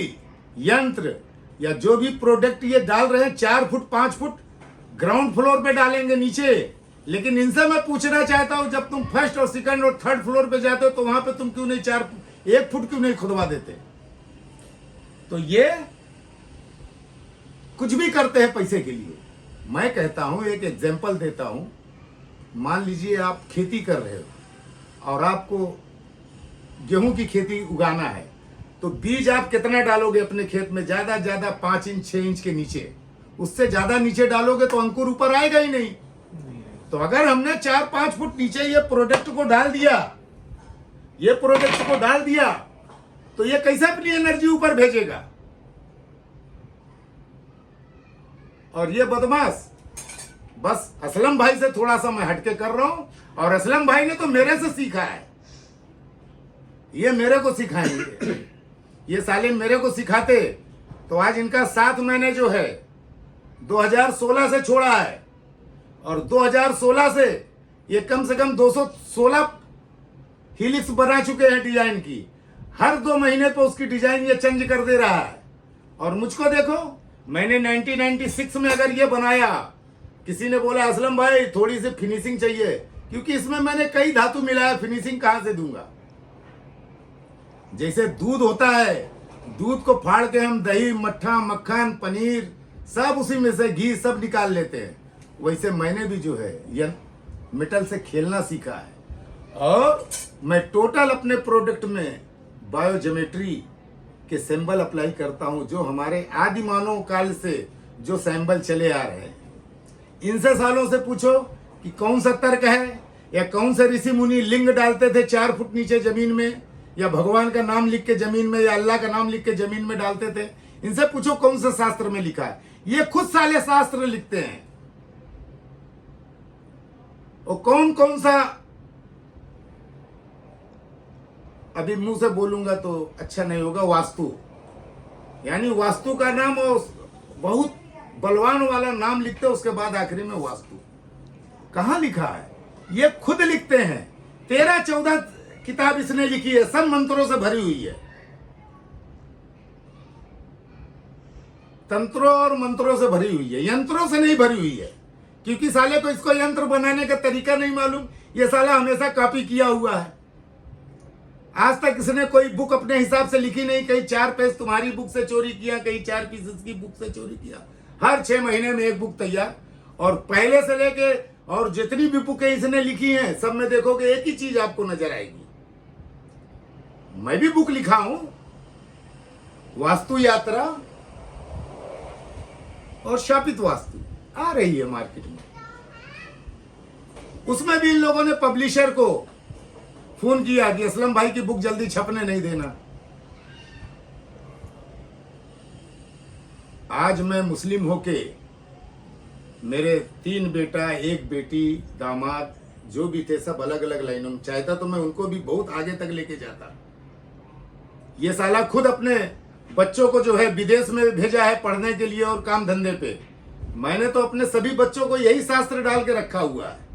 यंत्र या जो भी प्रोडक्ट ये डाल रहे हैं, 4 फुट 5 फुट ग्राउंड फ्लोर पे डालेंगे नीचे। लेकिन इनसे मैं पूछना चाहता हूं, जब तुम 1st और 2nd और 3rd फ्लोर पे जाते हो, तो वहां पे तुम क्यों नहीं 1 फुट क्यों नहीं खुदवा देते? तो ये कुछ भी करते हैं पैसे के लिए। मैं कहता हूं, एक एग्जाम्पल देता हूं, मान लीजिए आप खेती कर रहे हो और आपको गेहूं की खेती उगाना है, तो बीज आप कितना डालोगे अपने खेत में? ज्यादा ज्यादा 5 इंच 6 इंच के नीचे, उससे ज्यादा नीचे डालोगे तो अंकुर ऊपर आएगा ही नहीं। तो अगर हमने 4-5 फुट नीचे ये प्रोडक्ट को डाल दिया, तो ये कैसे अपनी एनर्जी ऊपर भेजेगा? और ये बदमाश बस असलम भाई से थोड़ा सा मैं हटके कर रहा हूं, और असलम भाई ने तो मेरे से सीखा है, ये मेरे को सिखाएंगे। ये साले मेरे को सिखाते तो आज इनका साथ मैंने जो है 2016 से छोड़ा है, और 2016 से ये कम से कम 216 हीलिक्स बना चुके हैं डिजाइन की। हर 2 महीने पे उसकी डिजाइन ये चेंज कर दे रहा है। और मुझको देखो, मैंने 1996 में अगर ये बनाया, किसी ने बोला असलम भाई थोड़ी सी फिनिशिंग चाहिए, क्योंकि इसमें मैंने कई धातु मिलाया, फिनिशिंग कहां से दूंगा। जैसे दूध होता है, दूध को फाड़ के हम दही, मट्ठा, मक्खन, पनीर सब उसी में से घी सब निकाल लेते हैं, वैसे मैंने भी जो है ये मेटल से खेलना सीखा है। और मैं टोटल अपने प्रोडक्ट में बायोज्योमेट्री के सिंबल अप्लाई करता हूं, जो हमारे आदि मानव काल से जो सिंबल चले आ रहे हैं। इनसे सालों से पूछो कि कौन सा तर्क है, या कौन से ऋषि मुनि लिंग डालते थे 4 फुट नीचे जमीन में, या भगवान का नाम लिख के जमीन में, या अल्लाह का नाम लिख के जमीन में डालते थे। इनसे पूछो कौन सा शास्त्र में लिखा है। ये खुद साले शास्त्र लिखते हैं। और कौन कौन सा, अभी मुंह से बोलूंगा तो अच्छा नहीं होगा, वास्तु, यानी वास्तु का नाम और बहुत बलवान वाला नाम लिखते हैं, उसके बाद आखिरी में वास्तु। कहां लिखा है? ये खुद लिखते हैं। 13-14 किताब इसने लिखी है, सब मंत्रों से भरी हुई है, तंत्रों और मंत्रों से भरी हुई है, यंत्रों से नहीं भरी हुई है। क्योंकि साले को इसको यंत्र बनाने का तरीका नहीं मालूम। ये साला हमेशा कॉपी किया हुआ है। आज तक इसने कोई बुक अपने हिसाब से लिखी नहीं। कहीं 4 पेज तुम्हारी बुक से चोरी किया, कहीं 4 पीस इसकी बुक से चोरी किया। हर 6 महीने में एक बुक तैयार। और पहले से लेके और जितनी भी बुकें इसने लिखी हैं, सब में देखोगे एक ही चीज आपको नजर आएगी। मैं भी बुक लिखा हूं, वास्तु यात्रा और शापित वास्तु आ रही है मार्केट में। उसमें भी इन लोगों ने पब्लिशर को फोन किया कि असलम भाई की बुक जल्दी छपने नहीं देना। आज मैं मुस्लिम होके, मेरे 3 बेटा, 1 बेटी, दामाद जो भी थे सब अलग अलग लाइनों में, चाहता तो मैं उनको भी बहुत आगे तक लेके जाता। ये साला खुद अपने बच्चों को जो है विदेश में भेजा है पढ़ने के लिए और काम धंधे पे। मैंने तो अपने सभी बच्चों को यही शास्त्र डाल के रखा हुआ है।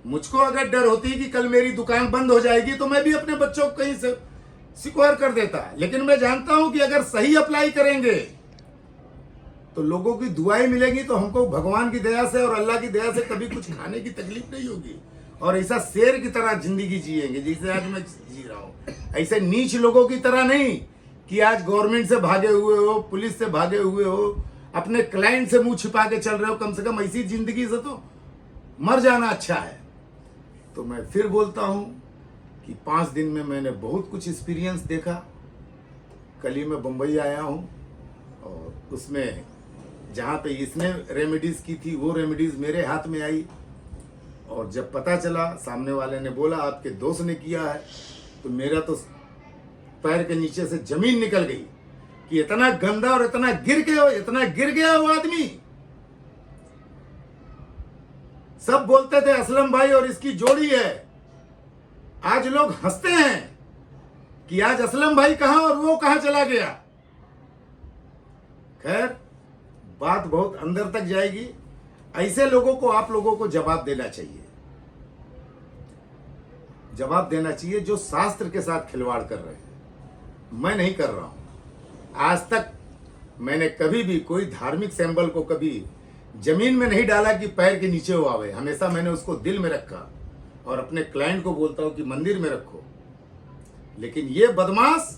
मुझको अगर डर होती कि कल मेरी दुकान बंद हो जाएगी तो मैं भी अपने बच्चों को कहीं से सिक्योर कर देता। लेकिन मैं जानता हूं कि अगर सही अप्लाई करेंगे तो लोगों की दुआएं मिलेगी, तो हमको भगवान की दया से और अल्लाह की दया से कभी कुछ खाने की तकलीफ नहीं होगी। और ऐसा शेर की तरह जिंदगी जिएंगे जैसे आज मैं जी रहा हूं। ऐसे नीच लोगों की तरह नहीं कि आज गवर्नमेंट से भागे हुए हो, पुलिस से भागे हुए हो, अपने क्लाइंट से मुंह छिपा के चल रहे हो। कम से कम ऐसी जिंदगी से तो मर जाना अच्छा है। तो मैं फिर बोलता हूं कि 5 दिन में मैंने बहुत कुछ एक्सपीरियंस देखा। कल ही मैं बम्बई आया हूं, और उसमें जहां पे इसने रेमेडीज की थी वो रेमेडीज मेरे हाथ में आई। और जब पता चला, सामने वाले ने बोला आपके दोस्त ने किया है, तो मेरा तो पैर के नीचे से जमीन निकल गई कि इतना गंदा और इतना गिर गया वो आदमी। सब बोलते थे असलम भाई और इसकी जोड़ी है। आज लोग हंसते हैं कि आज असलम भाई कहां और वो कहां चला गया। खैर, बात बहुत अंदर तक जाएगी। ऐसे लोगों को आप लोगों को जवाब देना चाहिए। जवाब देना चाहिए जो शास्त्र के साथ खिलवाड़ कर रहे हैं। मैं नहीं कर रहा हूं। आज तक मैंने कभी भी कोई धार्मिक सिंबल को कभी जमीन में नहीं डाला कि पैर के नीचे हो आवे। हमेशा मैंने उसको दिल में रखा, और अपने क्लाइंट को बोलता हूं कि मंदिर में रखो। लेकिन ये बदमाश,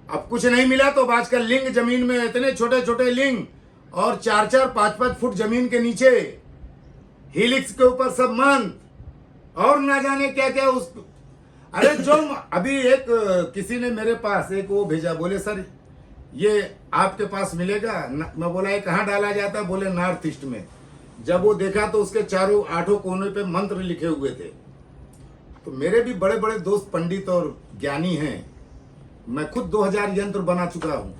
अब कुछ नहीं मिला तो आजकल लिंग जमीन में, इतने छोटे छोटे लिंग, और 4-4, 5-5 फुट जमीन के नीचे, हीलिक्स के ऊपर सब मंत्र, और ना जाने क्या क्या। उस अरे जो अभी एक किसी ने मेरे पास एक वो भेजा, बोले सर ये आपके पास मिलेगा। मैं बोला ये कहाँ डाला जाता? बोले नॉर्थ ईस्ट में। जब वो देखा तो उसके 8 कोने पे मंत्र लिखे हुए थे। तो मेरे भी बड़े बड़े दोस्त पंडित और ज्ञानी हैं। मैं खुद 2000 यंत्र बना चुका हूं,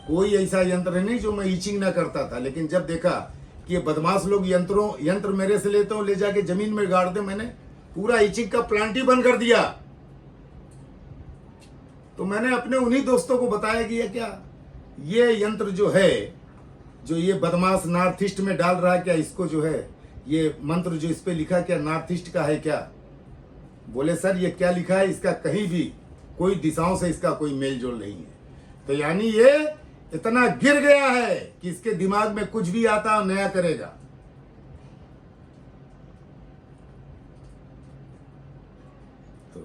कोई ऐसा यंत्र नहीं जो मैं ईचिंग ना करता था, लेकिन जब देखा कि ये बदमाश लोग यंत्र मेरे से लेते हो, ले जाके जमीन में गाड़ दे, मैंने पूरा ईचिंग का प्लांट ही बंद कर दिया। तो मैंने अपने उन्हीं दोस्तों को बताया कि ये यंत्र जो है, जो ये बदमाश नॉर्थ ईस्ट में डाल रहा है, क्या इसको जो है ये मंत्र जो इस पे लिखा क्या नॉर्थ ईस्ट का है क्या? बोले सर ये क्या लिखा है, इसका कहीं भी कोई दिशाओं से इसका कोई मेल जोल नहीं है। तो यानी ये इतना गिर गया है कि इसके दिमाग में कुछ भी आता है नया करेगा। तो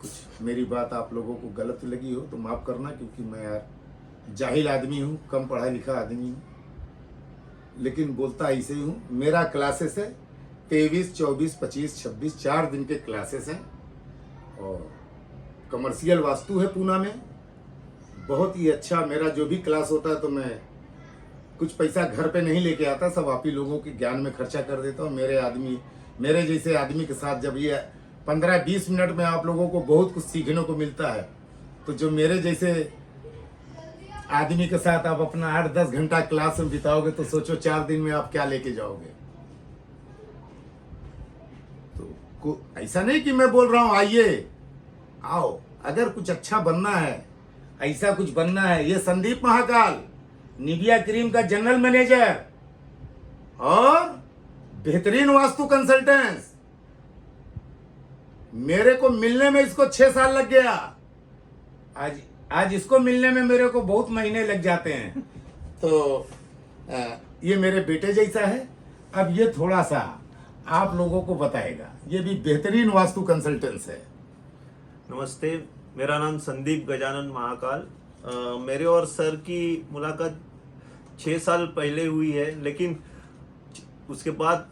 कुछ मेरी बात आप लोगों को गलत लगी हो तो माफ करना, क्योंकि मैं यार जाहिल आदमी हूँ, कम पढ़ा लिखा आदमी हूँ, लेकिन बोलता ऐसे ही हूँ। मेरा क्लासेस है 23, 24, 25, 26 4 दिन के क्लासेस हैं, और कमर्शियल वास्तु है पूना में। बहुत ही अच्छा मेरा जो भी क्लास होता है तो मैं कुछ पैसा घर पे नहीं लेके आता, सब आप ही लोगों के ज्ञान में खर्चा कर देता हूँ। मेरे जैसे आदमी के साथ जब ये 15-20 मिनट में आप लोगों को बहुत कुछ सीखने को मिलता है, तो जो मेरे जैसे आदमी के साथ आप अपना 8-10 घंटा क्लास में बिताओगे तो सोचो 4 दिन में आप क्या लेके जाओगे। तो ऐसा नहीं कि मैं बोल रहा हूं आइए आओ, अगर कुछ अच्छा बनना है, ऐसा कुछ बनना है। ये संदीप महाकाल निविया क्रीम का जनरल मैनेजर और बेहतरीन वास्तु कंसल्टेंट, मेरे को मिलने में इसको 6 साल लग गया। आज इसको मिलने में मेरे को बहुत महीने लग जाते हैं। तो ये मेरे बेटे जैसा है। अब ये थोड़ा सा आप लोगों को बताएगा, ये भी बेहतरीन वास्तु कंसल्टेंट है। नमस्ते, मेरा नाम संदीप गजानन महाकाल। मेरे और सर की मुलाकात 6 साल पहले हुई है, लेकिन उसके बाद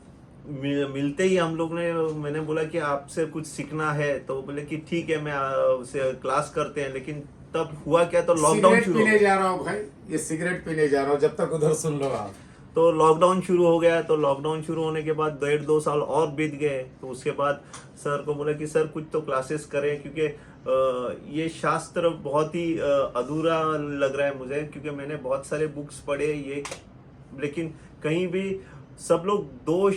मिलते ही हम लोग ने, मैंने बोला कि आपसे कुछ सीखना है, तो बोले कि ठीक है मैं उसे क्लास करते हैं। लेकिन तब हुआ क्या, तो लॉकडाउन शुरू पीने जा रहा हूँ भाई, ये सिगरेट पीने जा रहा हूँ, जब तक उधर सुन लो आप। तो लॉकडाउन शुरू हो गया। तो लॉकडाउन शुरू होने के बाद 1.5-2 साल और बीत गए। तो उसके बाद सर को बोला कि सर कुछ तो क्लासेस करें, क्योंकि ये शास्त्र बहुत ही अधूरा लग रहा है मुझे, क्योंकि मैंने बहुत सारे बुक्स पढ़े ये, लेकिन कहीं भी सब लोग दोष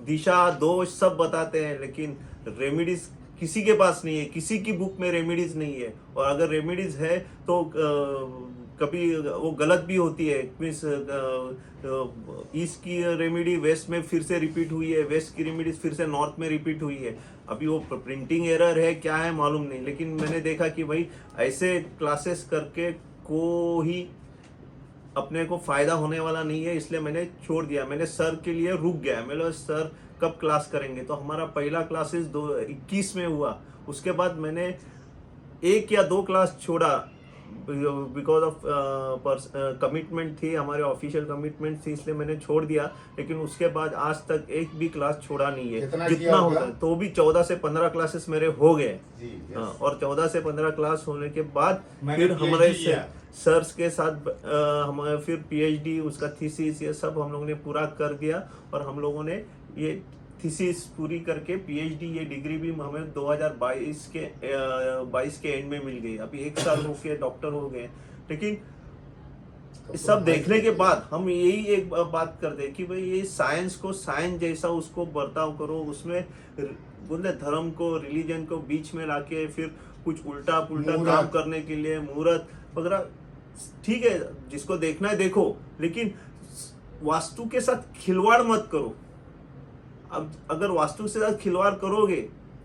दिशा दोष सब बताते हैं, लेकिन रेमेडीज किसी के पास नहीं है, किसी की बुक में रेमेडीज नहीं है। और अगर रेमेडीज है तो कभी वो गलत भी होती है। मीन्स ईस्ट की रेमेडी वेस्ट में फिर से रिपीट हुई है, वेस्ट की रेमेडीज फिर से नॉर्थ में रिपीट हुई है। अभी वो प्रिंटिंग एरर है क्या है मालूम नहीं, लेकिन मैंने देखा कि भाई ऐसे क्लासेस करके को ही अपने को फायदा होने वाला नहीं है, इसलिए मैंने छोड़ दिया। मैंने सर के लिए रुक गया। मैं बोला सर कब क्लास करेंगे? तो हमारा पहला क्लासेस 2021 में हुआ। उसके बाद मैंने 1 या 2 क्लास छोड़ा, बिकॉज ऑफ कमिटमेंट थी, हमारे ऑफिशियल कमिटमेंट थी, इसलिए मैंने छोड़ दिया। लेकिन उसके बाद आज तक एक भी क्लास छोड़ा नहीं है, जितना होता है। तो भी 14 से 15 क्लासेस मेरे हो गए। और 14 से 15 क्लास होने के बाद फिर हमारे सर्स के साथ हमारे फिर पीएचडी, उसका थीसिस, ये सब हम लोगों ने पूरा कर दिया। और हम लोगों ने ये थीसिस पूरी करके पीएचडी ये डिग्री भी हमें 2022 के एंड में मिल गई। अभी 1 साल हो गए, डॉक्टर हो गए। लेकिन इस सब देखने के बाद हम यही एक बात करते हैं कि भाई ये साइंस को साइंस जैसा उसको बर्ताव करो, उसमें बोलते धर्म को रिलीजन को बीच में लाके फिर कुछ उल्टा पुल्टा काम करने के लिए मुहूर्त वगैरह, ठीक है जिसको देखना है देखो, लेकिन वास्तु के साथ खिलवाड़ मत करो। अब अगर वास्तु के साथ खिलवाड़ करोगे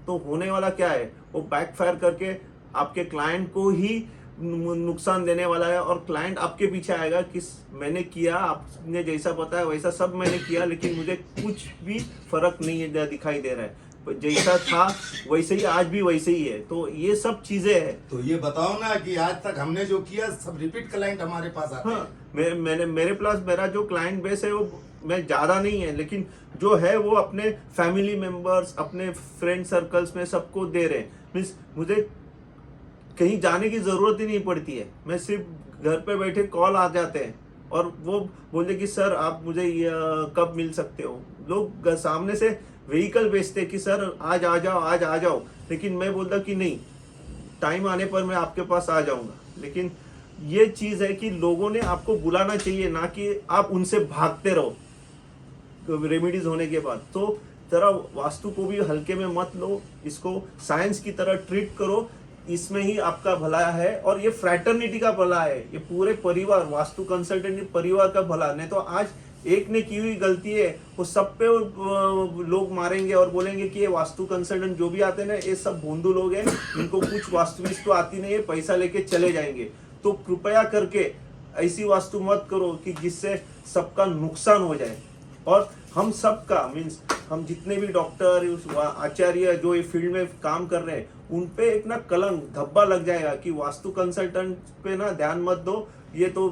तो होने वाला क्या है, वो बैकफायर करके आपके क्लाइंट को ही नुकसान देने वाला है। और क्लाइंट आपके पीछे आएगा कि मैंने किया, आपने जैसा बताया वैसा सब मैंने किया, लेकिन मुझे कुछ भी फर्क नहीं दिखाई दे रहा है। जैसा था वैसे ही आज भी वैसे ही है। तो ये सब चीजें है। तो ये बताओ ना कि आज तक हमने जो किया सब रिपीट क्लाइंट हमारे पास आते हैं। मेरे पास मेरा जो क्लाइंट बेस है वो मैं ज्यादा नहीं है, लेकिन जो है वो अपने फैमिली मेंबर्स, अपने फ्रेंड सर्कल्स में सबको दे रहे हैं। मीन्स मुझे कहीं जाने की जरूरत ही नहीं पड़ती है, मैं सिर्फ घर पे बैठे कॉल आ जाते हैं और वो बोलते कि सर आप मुझे कब मिल सकते हो। लोग सामने से व्हीकल बेचते कि सर आज आ जाओ, आज आ जाओ, लेकिन मैं बोलता कि नहीं, टाइम आने पर मैं आपके पास आ जाऊंगा। लेकिन ये चीज है कि लोगों ने आपको बुलाना चाहिए, ना कि आप उनसे भागते रहो रेमेडीज होने के बाद। तो तरह वास्तु को भी हल्के में मत लो, इसको साइंस की तरह ट्रीट करो, इसमें ही आपका भला है। और ये फ्रैटर्निटी का भला है, ये पूरे परिवार, वास्तु कंसल्टेंट परिवार का भला। नहीं तो आज एक ने की हुई गलती है वो सब पे लोग मारेंगे और बोलेंगे कि ये वास्तु कंसल्टेंट जो भी आते हैं ना, ये सब भोंदू लोग हैं, इनको कुछ वास्तुविद आती नहीं है, पैसा लेके चले जाएंगे। तो कृपया करके ऐसी वास्तु मत करो कि जिससे सबका नुकसान हो जाए। और हम सबका मीन्स हम जितने भी डॉक्टर आचार्य जो ये फील्ड में काम कर रहे हैं, उन पे एक ना कलंक धब्बा लग जाएगा कि वास्तु कंसल्टेंट पे ना ध्यान मत दो, ये तो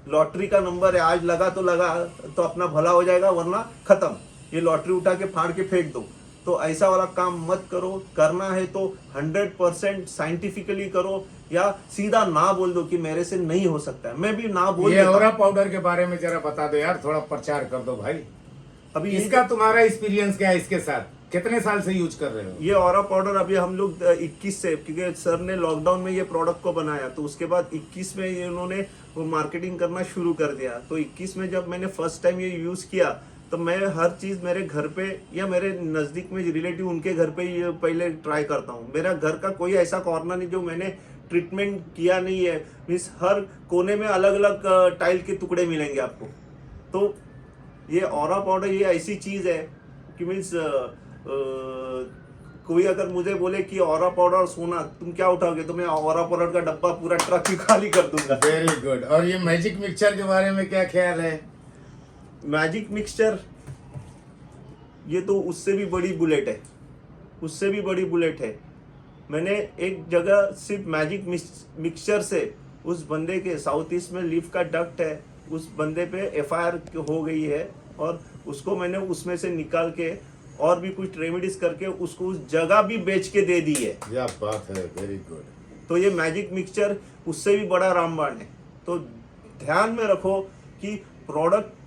लॉटरी का नंबर है, आज लगा तो अपना भला हो जाएगा, वरना खत्म, ये लॉटरी उठा के फाड़ के फेंक दो। तो ऐसा वाला काम मत करो। करना है तो 100% साइंटिफिकली करो, या सीधा ना बोल दो कि मेरे से नहीं हो सकता है। मैं भी ना बोल ये देता हूं। औरा पाउडर के बारे में जरा बता दो यार, थोड़ा प्रचार कर दो भाई। अभी इसका तुम्हारा एक्सपीरियंस क्या है इसके साथ, कितने साल से यूज कर रहे हो? ये ऑरा पाउडर अभी हम लोग 21 से, क्योंकि सर ने लॉकडाउन में ये प्रोडक्ट को बनाया, तो उसके बाद 21 में ये उन्होंने वो मार्केटिंग करना शुरू कर दिया। तो 21 में जब मैंने फर्स्ट टाइम ये यूज किया, तो मैं हर चीज मेरे घर पे या मेरे नजदीक में रिलेटिव उनके घर पे ये पहले ट्राई करता हूँ। मेरा घर का कोई ऐसा कॉर्नर नहीं जो मैंने ट्रीटमेंट किया नहीं है। मीन्स हर कोने में अलग अलग टाइल के टुकड़े मिलेंगे आपको। तो ये ऑरा पाउडर ये ऐसी चीज है कि मीन्स कोई अगर मुझे बोले कि ऑरा पाउडर और सोना तुम क्या उठाओगे, तो मैं ऑरा पाउडर का डब्बा पूरा ट्रक ही खाली कर दूंगा। Very good. और ये मैजिक मिक्सचर के बारे में क्या ख्याल है? मैजिक मिक्सचर ये तो उससे भी बड़ी बुलेट है, उससे भी बड़ी बुलेट है। मैंने एक जगह सिर्फ मैजिक मिक्सचर से उस बंदे के, साउथ ईस्ट में लीफ का डक्ट है, उस बंदे पे FIR हो गई है, और उसको मैंने उसमें से निकाल के और भी कुछ रेमेडीज करके उसको उस जगह भी बेच के दे दी है। क्या बात है, वेरी गुड। तो ये मैजिक मिक्सचर उससे भी बड़ा रामबाण है। तो ध्यान में रखो कि प्रोडक्ट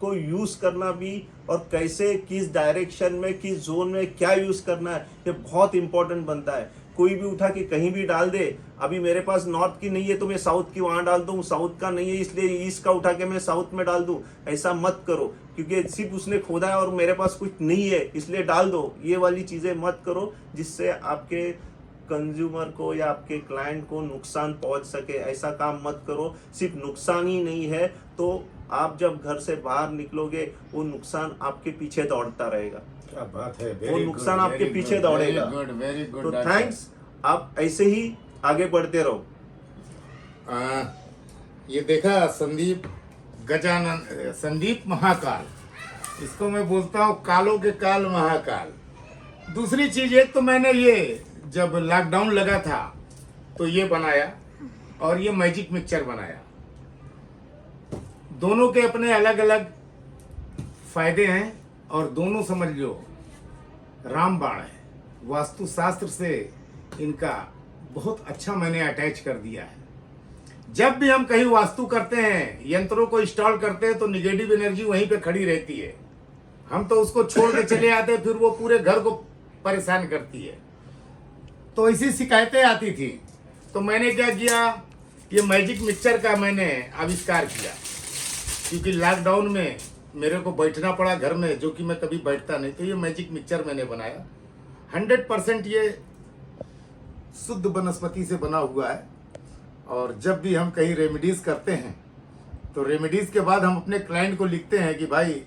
को यूज करना भी, और कैसे, किस डायरेक्शन में, किस जोन में क्या यूज करना है, ये बहुत इंपॉर्टेंट बनता है। कोई भी उठा के कहीं भी डाल दे, अभी मेरे पास नॉर्थ की नहीं है तो मैं साउथ की वहां डाल दूं, साउथ का नहीं है इसलिए ईस्ट का उठा के मैं साउथ में डाल दूं, ऐसा मत करो। क्योंकि सिर्फ उसने खोदा है और मेरे पास कुछ नहीं है इसलिए डाल दो, ये वाली चीजें मत करो जिससे आपके कंज्यूमर को या आपके क्लाइंट को नुकसान पहुंच सके। ऐसा काम मत करो। सिर्फ नुकसान ही नहीं है तो आप जब घर से बाहर निकलोगे वो नुकसान आपके पीछे दौड़ता रहेगा। क्या बात है, वो नुकसान आपके पीछे दौड़ेगा। Very good. तो थैंक्स, आप ऐसे ही आगे बढ़ते रहो। ये देखा संदीप गजानन, संदीप महाकाल, इसको मैं बोलता हूँ कालों के काल महाकाल। दूसरी चीज, एक तो मैंने ये जब लॉकडाउन लगा था तो ये बनाया, और ये मैजिक मिक्सचर बनाया। दोनों के अपने अलग अलग फायदे हैं, और दोनों समझ लो रामबाण है। वास्तुशास्त्र से इनका बहुत अच्छा मैंने अटैच कर दिया है। जब भी हम कहीं वास्तु करते हैं, यंत्रों को इंस्टॉल करते हैं, तो निगेटिव एनर्जी वहीं पे खड़ी रहती है। हम तो उसको छोड़ के चले आते हैं, फिर वो पूरे घर को परेशान करती है। तो इसी शिकायतें आती थी, तो मैंने क्या किया, ये मैजिक मिक्सचर का मैंने आविष्कार किया। क्योंकि लॉकडाउन में मेरे को बैठना पड़ा घर में, जो कि मैं कभी बैठता नहीं, तो ये मैजिक मिक्सचर मैंने बनाया। 100% ये शुद्ध वनस्पति से बना हुआ है। और जब भी हम कहीं रेमेडीज करते हैं, तो रेमेडीज के बाद हम अपने क्लाइंट को लिखते हैं कि भाई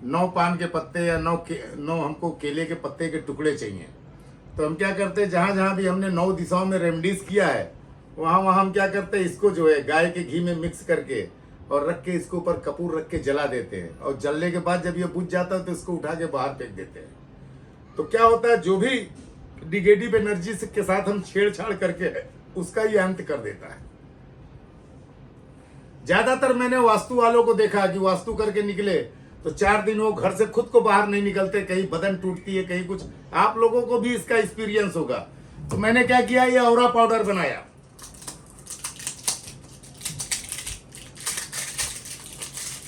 9 पान के पत्ते या 9 हमको केले के पत्ते के टुकड़े चाहिए। तो हम क्या करते हैं, जहाँ जहाँ भी हमने 9 दिशाओं में रेमेडीज किया है, वहाँ हम क्या करते हैं, इसको जो है गाय के घी में मिक्स करके और रख के इसके ऊपर कपूर रख के जला देते हैं। और जलने के बाद जब ये बुझ जाता है तो इसको उठा के बाहर फेंक देते हैं। तो क्या होता है, जो भी निगेटिव एनर्जी के साथ हम छेड़छाड़ करके उसका ही अंत कर देता है। ज्यादातर मैंने वास्तु वालों को देखा कि वास्तु करके निकले तो 4 दिन वो घर से खुद को बाहर नहीं निकलते, कहीं बदन टूटती है, कहीं कुछ। आप लोगों को भी इसका एक्सपीरियंस होगा। तो मैंने क्या किया, ये औरा पाउडर बनाया।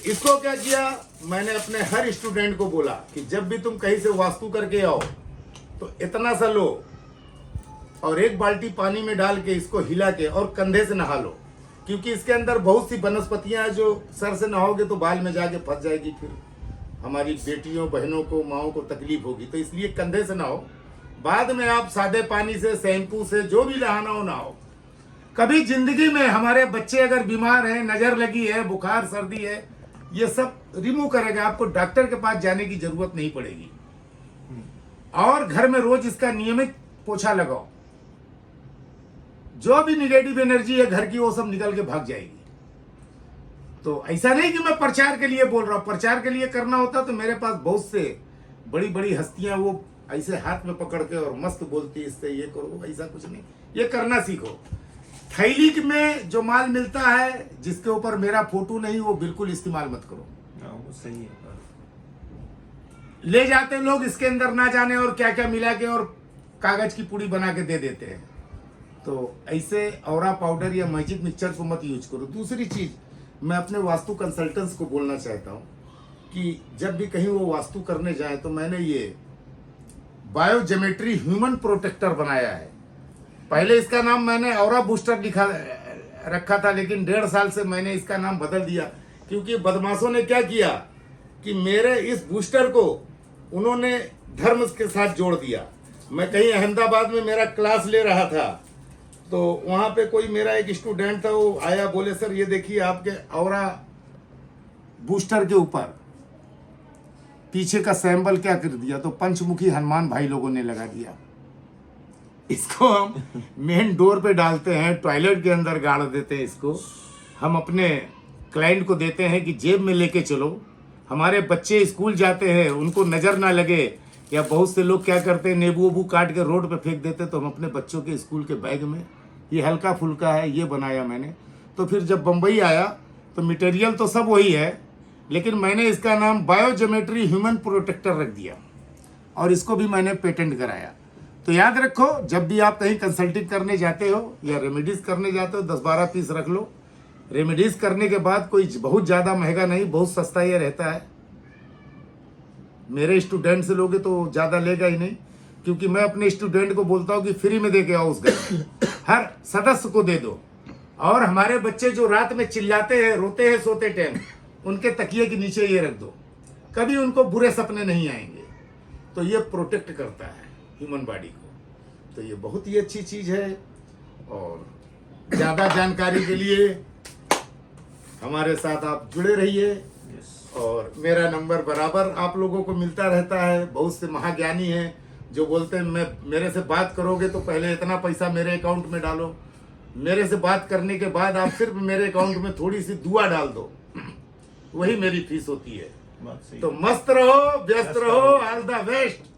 इसको क्या किया, मैंने अपने हर स्टूडेंट को बोला कि जब भी तुम कहीं से वास्तु करके आओ तो इतना सा लो, और 1 बाल्टी पानी में डाल के इसको हिला के और कंधे से नहा लो। क्योंकि इसके अंदर बहुत सी वनस्पतियां हैं जो सर से नहाओगे तो बाल में जाके फंस जाएगी, फिर हमारी बेटियों बहनों को माओ को तकलीफ होगी। तो इसलिए कंधे से नहाओ, बाद में आप सादे पानी से शैम्पू से जो भी नहाना हो नहाओ। कभी जिंदगी में हमारे बच्चे अगर बीमार हैं, नजर लगी है, बुखार सर्दी है, ये सब रिमूव करेगा, आपको डॉक्टर के पास जाने की जरूरत नहीं पड़ेगी। और घर में रोज इसका नियमित पोछा लगाओ, जो भी निगेटिव एनर्जी है घर की वो सब निकल के भाग जाएगी। तो ऐसा नहीं कि मैं प्रचार के लिए बोल रहा हूं, प्रचार के लिए करना होता तो मेरे पास बहुत से बड़ी बड़ी हस्तियां वो ऐसे हाथ में पकड़ के और मस्त बोलती इससे ये करो, ऐसा कुछ नहीं, ये करना सीखो। थैली में जो माल मिलता है जिसके ऊपर मेरा फोटो नहीं, वो बिल्कुल इस्तेमाल मत करो। वो सही है। ले जाते लोग इसके अंदर ना जाने और क्या क्या मिला के और कागज की पुड़ी बना के दे देते हैं। तो ऐसे औरा पाउडर या मैजिक मिक्सचर को मत यूज करो। दूसरी चीज मैं अपने वास्तु कंसल्टेंट्स को बोलना चाहता हूं कि जब भी कहीं वो वास्तु करने जाए तो मैंने ये बायो ज्योमेट्री ह्यूमन प्रोटेक्टर बनाया है। पहले इसका नाम मैंने औरा बूस्टर रखा था, लेकिन 1.5 साल से मैंने इसका नाम बदल दिया, क्योंकि बदमाशों ने क्या किया कि मेरे इस बूस्टर को उन्होंने धर्म के साथ जोड़ दिया। मैं कहीं अहमदाबाद में मेरा क्लास ले रहा था, तो वहां पे कोई मेरा एक स्टूडेंट था, वो आया, बोले सर ये देखिए आपके औरा बूस्टर के ऊपर पीछे का सैंबल क्या कर दिया, तो पंचमुखी हनुमान भाई लोगों ने लगा दिया। इसको हम मेन डोर पे डालते हैं, टॉयलेट के अंदर गाड़ देते हैं इसको। हम अपने क्लाइंट को देते हैं कि जेब में लेके चलो, हमारे बच्चे स्कूल जाते हैं उनको नजर ना लगे। या बहुत से लोग क्या करते हैं, नींबू वबू काट के रोड पे फेंक देते, तो हम अपने बच्चों के स्कूल के बैग में, ये हल्का फुल्का है, ये बनाया मैंने। तो फिर जब बम्बई आया तो मटेरियल तो सब वही है, लेकिन मैंने इसका नाम बायो ज्योमेट्री ह्यूमन प्रोटेक्टर रख दिया और इसको भी मैंने पेटेंट कराया। तो याद रखो, जब भी आप कहीं कंसल्टिंग करने जाते हो या रेमेडीज करने जाते हो, 10-12 पीस रख लो। रेमेडीज करने के बाद कोई बहुत ज़्यादा महंगा नहीं, बहुत सस्ता ये रहता है। मेरे स्टूडेंट से लोगे तो ज़्यादा लेगा ही नहीं, क्योंकि मैं अपने स्टूडेंट को बोलता हूँ कि फ्री में दे के आओ उस घर में, हर सदस्य को दे दो। और हमारे बच्चे जो रात में चिल्लाते हैं, रोते हैं सोते टाइम, उनके तकिए के नीचे ये रख दो, कभी उनको बुरे सपने नहीं आएंगे। तो ये प्रोटेक्ट करता है ह्यूमन बॉडी को, तो ये बहुत ही अच्छी चीज़ है। और ज़्यादा जानकारी के लिए हमारे साथ आप जुड़े रहिए। और मेरा नंबर बराबर आप लोगों को मिलता रहता है। बहुत से महाज्ञानी हैं जो बोलते हैं मैं मेरे से बात करोगे तो पहले इतना पैसा मेरे अकाउंट में डालो, मेरे से बात करने के बाद आप सिर्फ मेरे अकाउंट में थोड़ी सी दुआ डाल दो, वही मेरी फीस होती है। तो मस्त रहो, व्यस्त रहो, ऑल द बेस्ट।